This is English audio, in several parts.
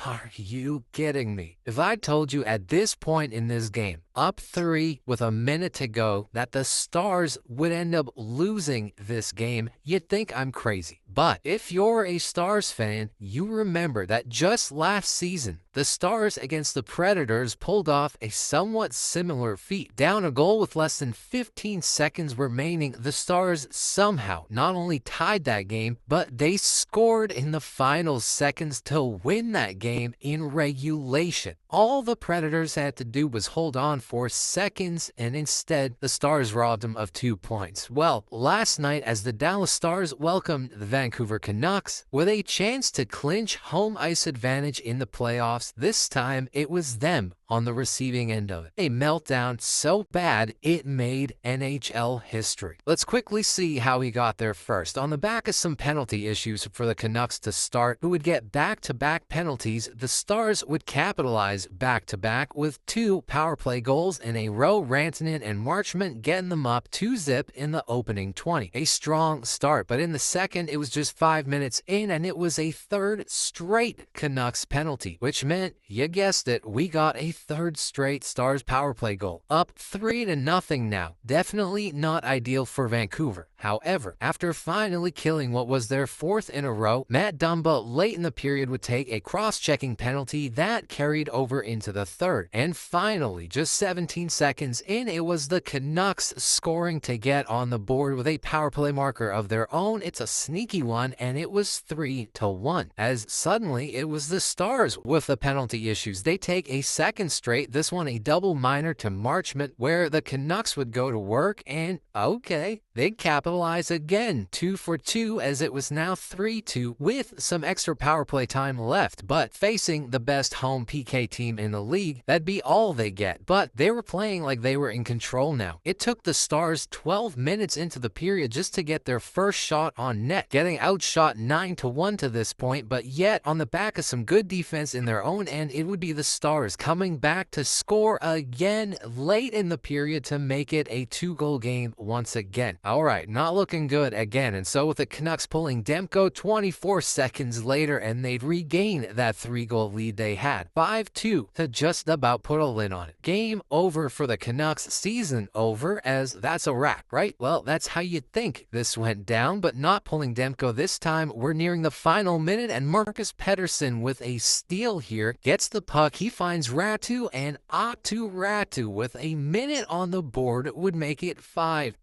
Are you kidding me? If I told you at this point in this game, up 3 with a minute to go, that the Stars would end up losing this game, you'd think I'm crazy. But if you're a Stars fan, you remember that just last season, the Stars against the Predators pulled off a somewhat similar feat. Down a goal with less than 15 seconds remaining, the Stars somehow not only tied that game, but they scored in the final seconds to win that game in regulation. All the Predators had to do was hold on for seconds, and instead, the Stars robbed them of 2 points. Well, last night, as the Dallas Stars welcomed the Vancouver Canucks with a chance to clinch home ice advantage in the playoffs, this time it was them on the receiving end of it. A meltdown so bad it made NHL history. Let's quickly see how he got there first. On the back of some penalty issues for the Canucks to start, who would get back-to-back penalties, the Stars would capitalize back-to-back with 2 power play goals in a row, Rantanen and Marchment getting them up 2-0 in the opening 20. A strong start, but in the second, it was just 5 minutes in, and it was a third straight Canucks penalty, which meant, you guessed it, we got a third straight Stars power play goal. Up 3-0 now. Definitely not ideal for Vancouver. However, after finally killing what was their 4th in a row, Matt Dumba late in the period would take a cross-checking penalty that carried over into the third. And finally, just 17 seconds in, it was the Canucks scoring to get on the board with a power play marker of their own. It's a sneaky one, and it was 3-1. As suddenly, it was the Stars with the penalty issues. They take a second straight, this one a double minor to Marchment, where the Canucks would go to work, and okay, they'd capitalize again, 2 for 2, as it was now 3-2 with some extra power play time left. But facing the best home PK team in the league, that'd be all they get. But they were playing like they were in control now. It took the Stars 12 minutes into the period just to get their first shot on net, getting outshot 9-1 to this point, but yet on the back of some good defense in their own end, it would be the Stars coming back to score again late in the period to make it a 2-goal game once again. All right, not looking good again, and so with the Canucks pulling Demko 24 seconds later, and they'd regain that 3-goal lead they had. 5-2 to just about put a lid on it. Game over for the Canucks, season over, as that's a wrap, right? Well, that's how you'd think this went down, but not pulling Demko this time. We're nearing the final minute, and Marcus Pettersson with a steal here gets the puck. He finds Ratu, and Aatu Ratu with a minute on the board would make it 5-3.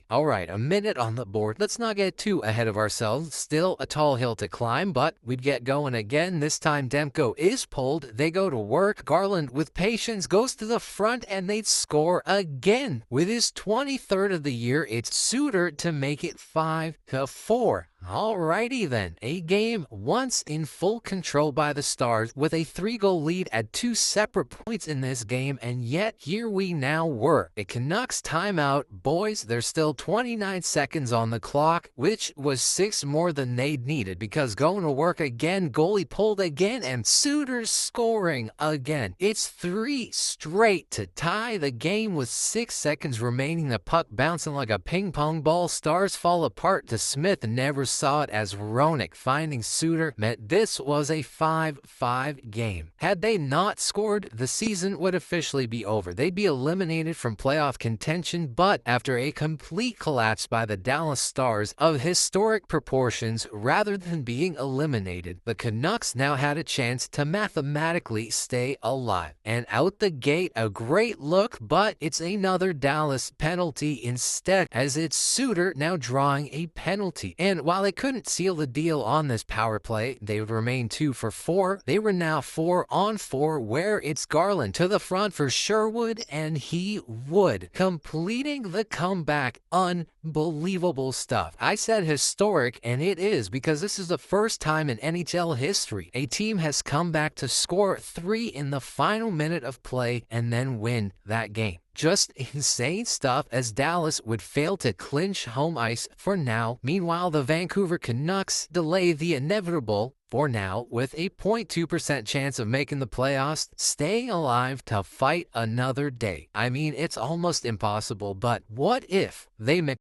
All right, a minute on the board. Let's not get too ahead of ourselves. Still a tall hill to climb, but we'd get going again. This time Demko is pulled. They go to work. Garland with patience goes to the front, and they'd score again. With his 23rd of the year, it's Suter to make it 5-4. Alrighty then, a game once in full control by the Stars with a 3-goal lead at 2 separate points in this game, and yet here we now were. A Canucks timeout. Boys, there's still 29 seconds on the clock, which was 6 more than they'd needed, because going to work again, goalie pulled again, and Suter's scoring again. It's 3 straight to tie the game with 6 seconds remaining. The puck bouncing like a ping pong ball. Stars fall apart to Smith, and never saw it as Hronek finding Suter meant this was a 5-5 game. Had they not scored, the season would officially be over. They'd be eliminated from playoff contention, but after a complete collapse by the Dallas Stars of historic proportions, rather than being eliminated, the Canucks now had a chance to mathematically stay alive. And out the gate, a great look, but it's another Dallas penalty instead, as it's Suter now drawing a penalty. And while they couldn't seal the deal on this power play, they would remain 2 for 4. They were now 4 on 4, where it's Garland to the front for Sherwood, and he would, completing the comeback. Unbelievable stuff. I said historic, and it is, because this is the first time in NHL history a team has come back to score 3 in the final minute of play and then win that game. Just insane stuff, as Dallas would fail to clinch home ice for now. Meanwhile, the Vancouver Canucks delay the inevitable for now with a 0.2% chance of making the playoffs, staying alive to fight another day. I mean, it's almost impossible, but what if they make